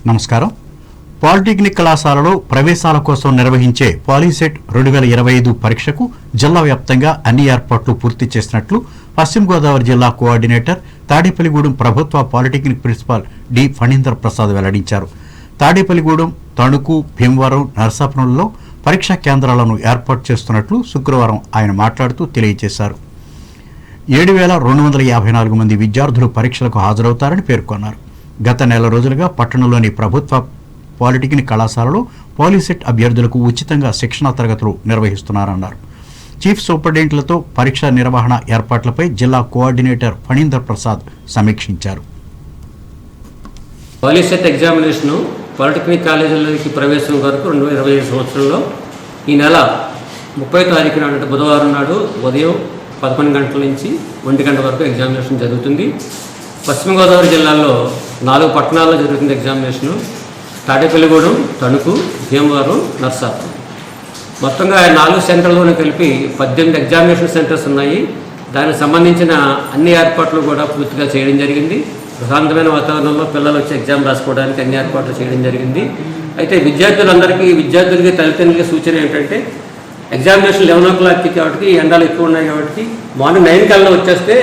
నమస్కారం. పాలిటెక్నిక్ కళాశాలలో ప్రవేశాల కోసం నిర్వహించే పాలీసెట్ 2025 పరీక్షకు జిల్లా వ్యాప్తంగా అన్ని ఏర్పాట్లు పూర్తి చేసినట్లు పశ్చిమ గోదావరి జిల్లా కోఆర్డినేటర్ తాడేపల్లిగూడెం ప్రభుత్వ polytechnic principal D Phanindar Prasad వెల్లడించారు. తాడేపల్లిగూడెం, తణుకు, భీమవరం, నరసాపురంలో పరీక్షా కేంద్రాలను ఏర్పాటు చేస్తున్నట్లు శుక్రవారం ఆయన మాట్లాడుతూ తెలియజేశారు. 7,254 మంది విద్యార్థులు పరీక్షలకు హాజరవుతారని పేర్కొన్నారు. గత నెల రోజులుగా పట్టణంలోని ప్రభుత్వ పాలిటెక్నిక్ కళాశాలలో పాలీసెట్ అభ్యర్థులకు ఉచితంగా శిక్షణా తరగతులు నిర్వహిస్తున్నారన్నారు. చీఫ్ సూపరింటెండెంట్లతో పరీక్షా నిర్వహణ ఏర్పాట్లపై జిల్లా కోఆర్డినేటర్ ఫణీందర్ ప్రసాద్ సమీక్షించారు. పాలీసెట్ ఎగ్జామినేషను పాలిటెక్నిక్ కాలేజీలకి ప్రవేశం వరకు 2025 సంవత్సరంలో ఈ నెల 30 తారీఖున అంటే బుధవారం నాడు ఉదయం 11 గంటల నుంచి 1 గంట వరకు ఎగ్జామినేషన్ జరుగుతుంది. పశ్చిమ గోదావరి జిల్లాలో 4 పట్టణాల్లో జరుగుతుంది ఎగ్జామినేషను. తాడేపల్లిగూడెం, తణుకు, భీమవరం, నరసాపురం. మొత్తంగా 4 సెంటర్లోనే కలిపి 18 ఎగ్జామినేషన్ సెంటర్స్ ఉన్నాయి. దానికి సంబంధించిన అన్ని ఏర్పాట్లు కూడా పూర్తిగా చేయడం జరిగింది. ప్రశాంతమైన వాతావరణంలో పిల్లలు వచ్చి ఎగ్జామ్ రాసుకోవడానికి అన్ని ఏర్పాట్లు చేయడం జరిగింది. అయితే విద్యార్థులకి తల్లిదండ్రులకి సూచన ఏంటంటే ఎగ్జామినేషన్ 11 o'clockకి కాబట్టి ఎండలు ఎక్కువ ఉన్నాయి కాబట్టి మార్నింగ్ 9 కల్లా వచ్చేస్తే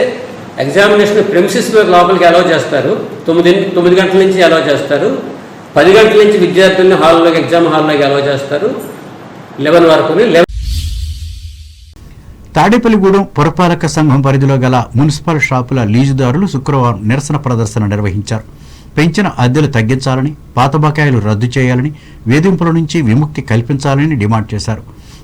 ఎగ్జామినేషన్ ప్రెమిసెస్ లోపలికి అలౌ చేస్తారు. 9 గంటల నుంచి అలౌ చేస్తారు. 10 గంటల నుంచి విద్యార్థుల్ని ఎగ్జామ్ హాల్లోకి అలౌ చేస్తారు. 11 వరకు. తాడేపల్లిగూడెం పురపాలక సంఘం పరిధిలో గల మున్సిపల్ షాపుల లీజుదారులు శుక్రవారం నిరసన ప్రదర్శన నిర్వహించారు. పెంచిన అద్దెలు తగ్గించాలని, పాత బకాయిలు రద్దు చేయాలని, వేధింపుల నుంచి విముక్తి కల్పించాలని డిమాండ్ చేశారు.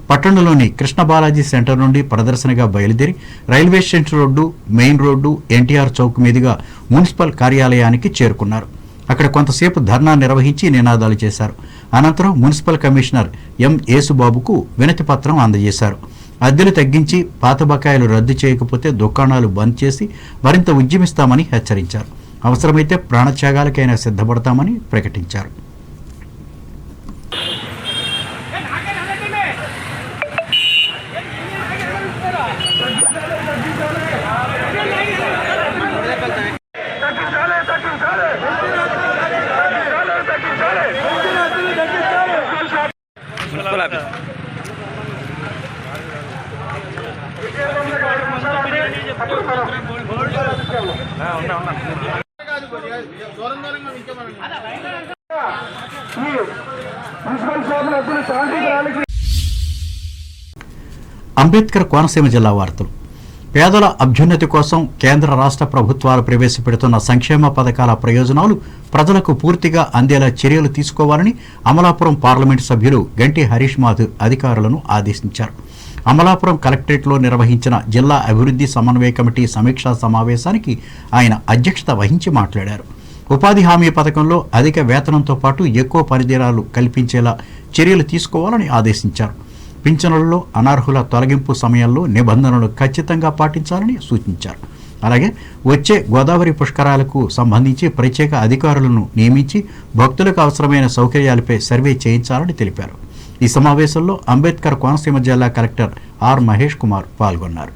పట్టణంలోని కృష్ణబాలాజీ సెంటర్ నుండి ప్రదర్శనగా బయలుదేరి railway station road, main road, NTR Chowk మీదుగా మున్సిపల్ కార్యాలయానికి చేరుకున్నారు. అక్కడ కొంతసేపు ధర్నా నిర్వహించి నినాదాలు చేశారు. అనంతరం మున్సిపల్ కమిషనర్ ఎం యేసుబాబుకు వినతి పత్రం అందజేశారు. అద్దెలు తగ్గించి పాత బకాయిలు రద్దు చేయకపోతే దుకాణాలు బంద్ చేసి మరింత ఉద్యమిస్తామని హెచ్చరించారు. అవసరమైతే ప్రాణత్యాగాలకైనా సిద్ధపడతామని ప్రకటించారు. అంబేద్కర్ కోనసీమ జిల్లా వార్తలు. పేదల అభ్యున్నతి కోసం కేంద్ర రాష్ట్ర ప్రభుత్వాలు ప్రవేశపెడుతున్న సంక్షేమ పథకాల ప్రయోజనాలు ప్రజలకు పూర్తిగా అందేలా చర్యలు తీసుకోవాలని అమలాపురం పార్లమెంటు సభ్యులు గంటి హరీష్ మాథూర్ అధికారులను ఆదేశించారు. అమలాపురం కలెక్టరేట్లో నిర్వహించిన జిల్లా అభివృద్ధి సమన్వయ కమిటీ సమీక్షా సమావేశానికి ఆయన అధ్యక్షత వహించి మాట్లాడారు. ఉపాధి హామీ పథకంలో అధిక వేతనంతో పాటు ఎక్కువ పనిదినాలు కల్పించేలా చర్యలు తీసుకోవాలని ఆదేశించారు. పింఛనులలో అనర్హుల తొలగింపు సమయంలో నిబంధనలు ఖచ్చితంగా పాటించాలని సూచించారు. అలాగే వచ్చే గోదావరి పుష్కరాలకు సంబంధించి ప్రత్యేక అధికారులను నియమించి భక్తులకు అవసరమైన సౌకర్యాలపై సర్వే చేయించాలని తెలిపారు. ఈ సమావేశంలో అంబేద్కర్ కోనసీమ జిల్లా కలెక్టర్ ఆర్ మహేష్ కుమార్ పాల్గొన్నారు.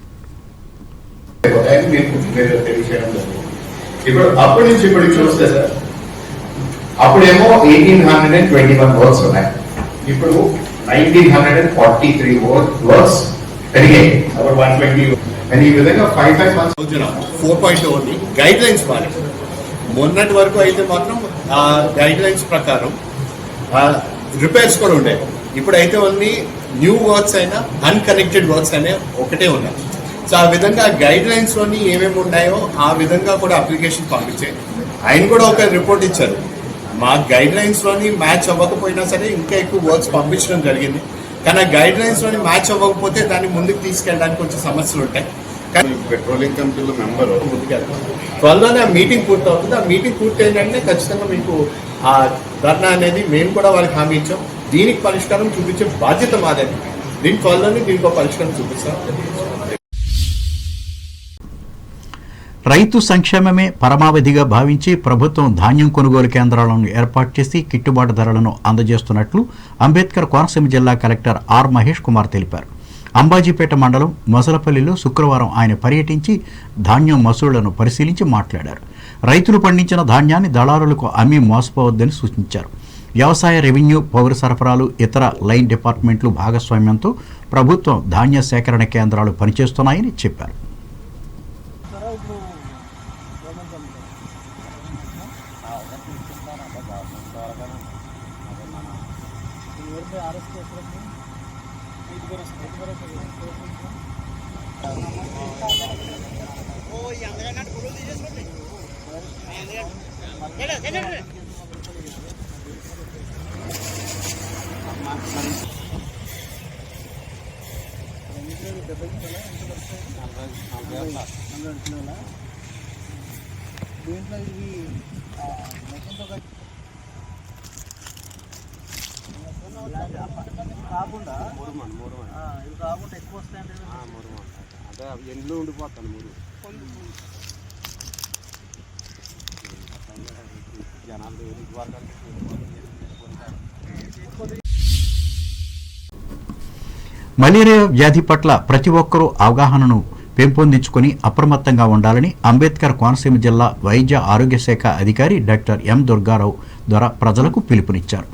అప్పటి నుంచి ఇప్పటికి చూస్తే సార్, అప్పుడేమో 1821 వర్క్స్ ఉన్నాయి, ఇప్పుడు 1943 వర్క్స్ పెరిగాయి. అప్పుడు 120. అండ్ ఈ విధంగా 5 months 4.0 ఉంది. గైడ్ లైన్స్ పాలించారు. మొన్నటి వరకు అయితే మాత్రం ఆ గైడ్ లైన్స్ ప్రకారం రిపేర్స్ కూడా ఉండేవి. ఇప్పుడైతే ఓన్లీ న్యూ వర్క్స్ అయినా అన్కనెక్టెడ్ వర్క్స్ అయినా ఒకటే ఉన్నాయి. సో ఆ విధంగా గైడ్ లైన్స్లోని ఏమేమి ఉన్నాయో ఆ విధంగా కూడా అప్లికేషన్ పంపించాయి. ఆయన కూడా ఒక రిపోర్ట్ ఇచ్చారు, మా గైడ్ లైన్స్లోని మ్యాచ్ అవ్వకపోయినా సరే ఇంకా ఎక్కువ వర్క్స్ పంపించడం జరిగింది. కానీ ఆ గైడ్ లైన్స్లోని మ్యాచ్ అవ్వకపోతే దాన్ని ముందుకు తీసుకెళ్ళడానికి కొంచెం సమస్యలు ఉంటాయి. కానీ పెట్రోలింగ్ కంపెనీల మెంబరు ముందుకెళ్తాం. త్వరలోనే ఆ మీటింగ్ పూర్తి అవుతుంది. ఆ మీటింగ్ పూర్తి అయిందంటే ఖచ్చితంగా మీకు ఆ ధర్నా అనేది మేము కూడా వాళ్ళకి హామీ ఇచ్చాం. దీనికి పరిష్కారం చూపించే బాధ్యత మాదేది. దీని త్వరలోనే దీనికి ఒక పరిష్కారం చూపిస్తాం. రైతు సంక్షేమమే పరమావధిగా భావించి ప్రభుత్వం ధాన్యం కొనుగోలు కేంద్రాలను ఏర్పాటు చేసి గిట్టుబాటు ధరలను అందజేస్తున్నట్లు అంబేద్కర్ కోనసీమ జిల్లా కలెక్టర్ ఆర్ మహేష్ కుమార్ తెలిపారు. అంబాజీపేట మండలం మొసలపల్లిలో శుక్రవారం ఆయన పర్యటించి ధాన్యం మసూళ్లను పరిశీలించి మాట్లాడారు. రైతులు పండించిన ధాన్యాన్ని దళారులకు అమ్మి మోసపోవద్దని సూచించారు. వ్యవసాయ, రెవెన్యూ, పౌర సరఫరాలు, ఇతర లైన్ డిపార్ట్మెంట్లు భాగస్వామ్యంతో ప్రభుత్వం ధాన్య సేకరణ కేంద్రాలు పనిచేస్తున్నాయని చెప్పారు. దీంట్లో ఇది మెషిన్తో కాకుండా ఇది కాకుండా ఎక్కువ వస్తాయంటే అదే ఎండ్లో ఉండిపోతాను మీరు జనాలు మలేరియా వ్యాధి పట్ల ప్రతి ఒక్కరూ అవగాహనను పెంపొందించుకుని అప్రమత్తంగా ఉండాలని అంబేద్కర్ కోనసీమ జిల్లా వైద్య ఆరోగ్య శాఖ అధికారి డాక్టర్ ఎం దుర్గారావు ద్వారా ప్రజలకు పిలుపునిచ్చారు.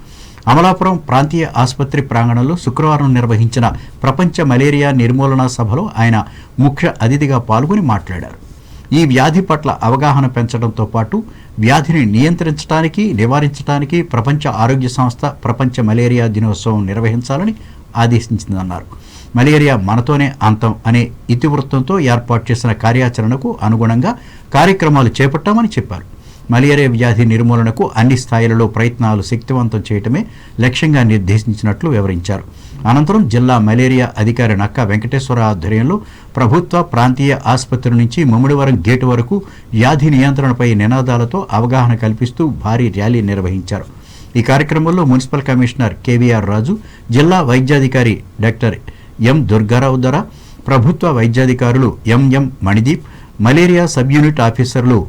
అమలాపురం ప్రాంతీయ ఆసుపత్రి ప్రాంగణంలో శుక్రవారం నిర్వహించిన ప్రపంచ మలేరియా నిర్మూలన సభలో ఆయన ముఖ్య అతిథిగా పాల్గొని మాట్లాడారు. ఈ వ్యాధి పట్ల అవగాహన పెంచడంతో పాటు వ్యాధిని నియంత్రించడానికి, నివారించడానికి ప్రపంచ ఆరోగ్య సంస్థ ప్రపంచ మలేరియా దినోత్సవం నిర్వహించాలని ఆదేశించిందన్నారు. మలేరియా మనతోనే అంతం అనే ఇతివృత్తంతో ఏర్పాటు చేసిన కార్యాచరణకు అనుగుణంగా కార్యక్రమాలు చేపట్టామని చెప్పారు. మలేరియా వ్యాధి నిర్మూలనకు అన్ని స్థాయిలలో ప్రయత్నాలు శక్తివంతం చేయటమే లక్ష్యంగా నిర్దేశించినట్లు వివరించారు. అనంతరం జిల్లా మలేరియా అధికారి నక్కా వెంకటేశ్వర ఆధ్వర్యంలో ప్రభుత్వ ప్రాంతీయ ఆసుపత్రి నుంచి ముమ్మిడివరం గేటు వరకు వ్యాధి నియంత్రణపై నినాదాలతో అవగాహన కల్పిస్తూ భారీ ర్యాలీ నిర్వహించారు. ఈ కార్యక్రమంలో మున్సిపల్ కమిషనర్ కేవీఆర్ రాజు, జిల్లా వైద్యాధికారి డాక్టర్ ఎం దుర్గారావు ద్వారా ప్రభుత్వ వైద్యాధికారులు MM Manideep, malaria sub unit ఆఫీసర్లు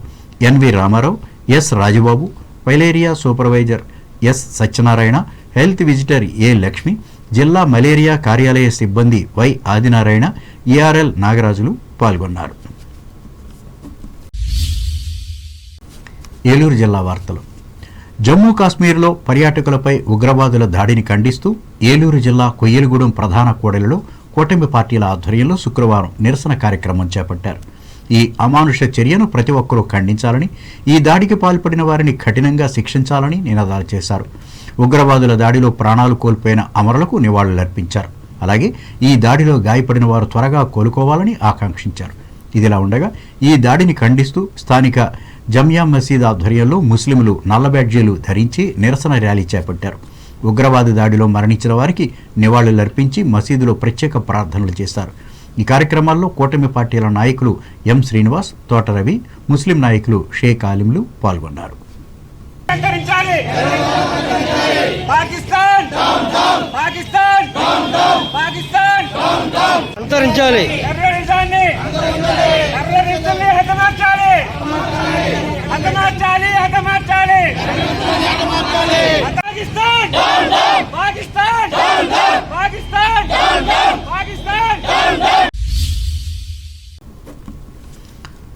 NV Ramarao, S Rajababu, malaria supervisor S Satyanarayana, health visitor A Lakshmi, జిల్లా మలేరియా కార్యాలయ సిబ్బంది వై ఆదినారాయణ, ఈఆర్ఎల్ నాగరాజులు పాల్గొన్నారు. ఏలూరు జిల్లా వార్తలు. జమ్మూ కాశ్మీర్లో పర్యాటకులపై ఉగ్రవాదుల దాడిని ఖండిస్తూ ఏలూరు జిల్లా కొయ్యలగూడెం ప్రధాన కూడలిలో కూటమి పార్టీల ఆధ్వర్యంలో శుక్రవారం నిరసన కార్యక్రమం చేపట్టారు. ఈ అమానుష చర్యను ప్రతి ఒక్కరూ ఖండించాలని, ఈ దాడికి పాల్పడిన వారిని కఠినంగా శిక్షించాలని నినాదాలు చేశారు. ఉగ్రవాదుల దాడిలో ప్రాణాలు కోల్పోయిన అమరులకు నివాళులర్పించారు. అలాగే ఈ దాడిలో గాయపడిన వారు త్వరగా కోలుకోవాలని ఆకాంక్షించారు. ఇదిలా ఉండగా ఈ దాడిని ఖండిస్తూ స్థానిక జమియా మసీద్ ఆధ్వర్యంలో ముస్లింలు నల్ల బ్యాడ్జీలు ధరించి నిరసన ర్యాలీ చేపట్టారు. ఉగ్రవాద దాడిలో మరణించిన వారికి నివాళులర్పించి మసీదులో ప్రత్యేక ప్రార్థనలు చేశారు. ఈ కార్యక్రమాల్లో కూటమి పార్టీల నాయకులు ఎం శ్రీనివాస్, తోట రవి, ముస్లిం నాయకులు షేక్ ఆలింలు పాల్గొన్నారు. అంతరించాలి.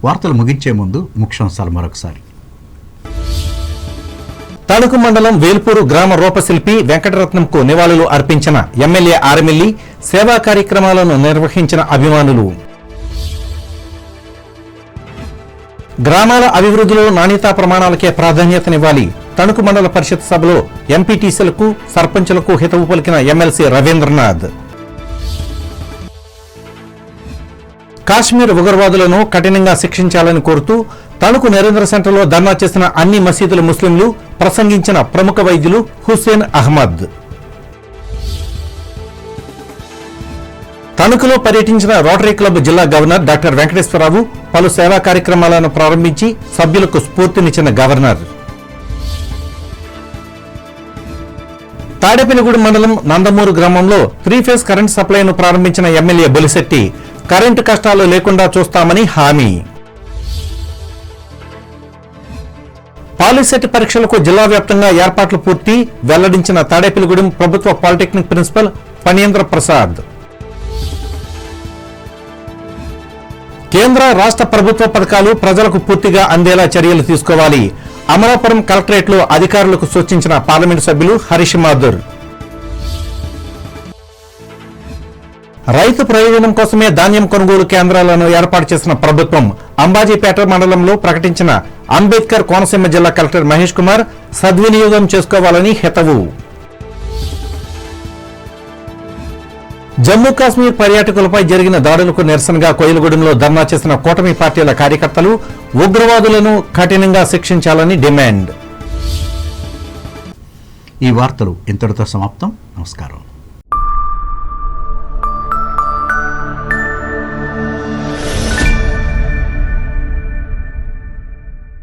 వార్తలు ముగించే ముందు ముఖ్యాంశాలు మరొకసారి. తణుకు మండలం వేల్పూరు గ్రామ రూపశిల్పి వెంకటరత్నంకు నివాళులు అర్పించిన ఎమ్మెల్యే ఆర్మిల్లి, సేవా కార్యక్రమాలను నిర్వహించిన అభిమానులు. గ్రామాల అభివృద్ధిలో నాణ్యతా ప్రమాణాలకే ప్రాధాన్యతనివ్వాలి. తణుకు మండల పరిషత్ సభలో ఎంపీటీసీలకు, సర్పంచులకు హితవు పలికిన ఎమ్మెల్సీ రవీంద్రనాథ్. కాశ్మీర్ ఉగ్రవాదులను కఠినంగా శిక్షించాలని కోరుతూ తణుకు నరేంద్ర సెంటర్లో ధర్నా చేసిన అన్ని మసీదుల ముస్లింలు, ప్రసంగించిన ప్రముఖ వైద్యులు హుస్సేన్ అహ్మద్. తణుకులో పర్యటించిన రోటరీ క్లబ్ జిల్లా గవర్నర్ డాక్టర్ వెంకటేశ్వరరావు పలు సేవా కార్యక్రమాలను ప్రారంభించి సభ్యులకు స్ఫూర్తినిచ్చిన గవర్నర్. తాడేపల్లిగూడెం మండలం నందమూరు గ్రామంలో 3-ఫేజ్ కరెంట్ సప్లైను ప్రారంభించిన ఎమ్మెల్యే బొలిశెట్టి కరెంటు కష్టాలు లేకుండా చూస్తామని హామీ. పాలిసెట్ పరీక్షలకు జిల్లా వ్యాప్తంగా ఏర్పాట్లు పూర్తి, వెల్లడించిన తాడేపల్లిగూడెం ప్రభుత్వ పాలిటెక్నిక్ ప్రిన్సిపల్ ఫణీంద్ర ప్రసాద్. కేంద్ర రాష్ట్ర ప్రభుత్వ పథకాలు ప్రజలకు పూర్తిగా అందేలా చర్యలు తీసుకోవాలి. అమలాపురం కలెక్టరేట్లో అధికారులకు సూచించిన పార్లమెంటు సభ్యులు హరీష్ మాథుర్. రైతు ప్రయోజనం కోసమే ధాన్యం కొనుగోలు కేంద్రాలను ఏర్పాటు చేసిన ప్రభుత్వం. అంబాజీపేట మండలంలో ప్రకటించిన అంబేద్కర్ కోనసీమ జిల్లా కలెక్టర్ మహేష్ కుమార్ సద్వినియోగం చేసుకోవాలని హితవు. జమ్మూ కాశ్మీర్ పర్యాటకులపై జరిగిన దాడులకు నిరసనగా కోయిలగూడెంలో ధర్నా చేసిన కూటమి పార్టీల కార్యకర్తలు ఉగ్రవాదులను కఠినంగా శిక్షించాలని డిమాండ్. ఈ వార్తలు ఇంతటితో సమాప్తం. నమస్కారం.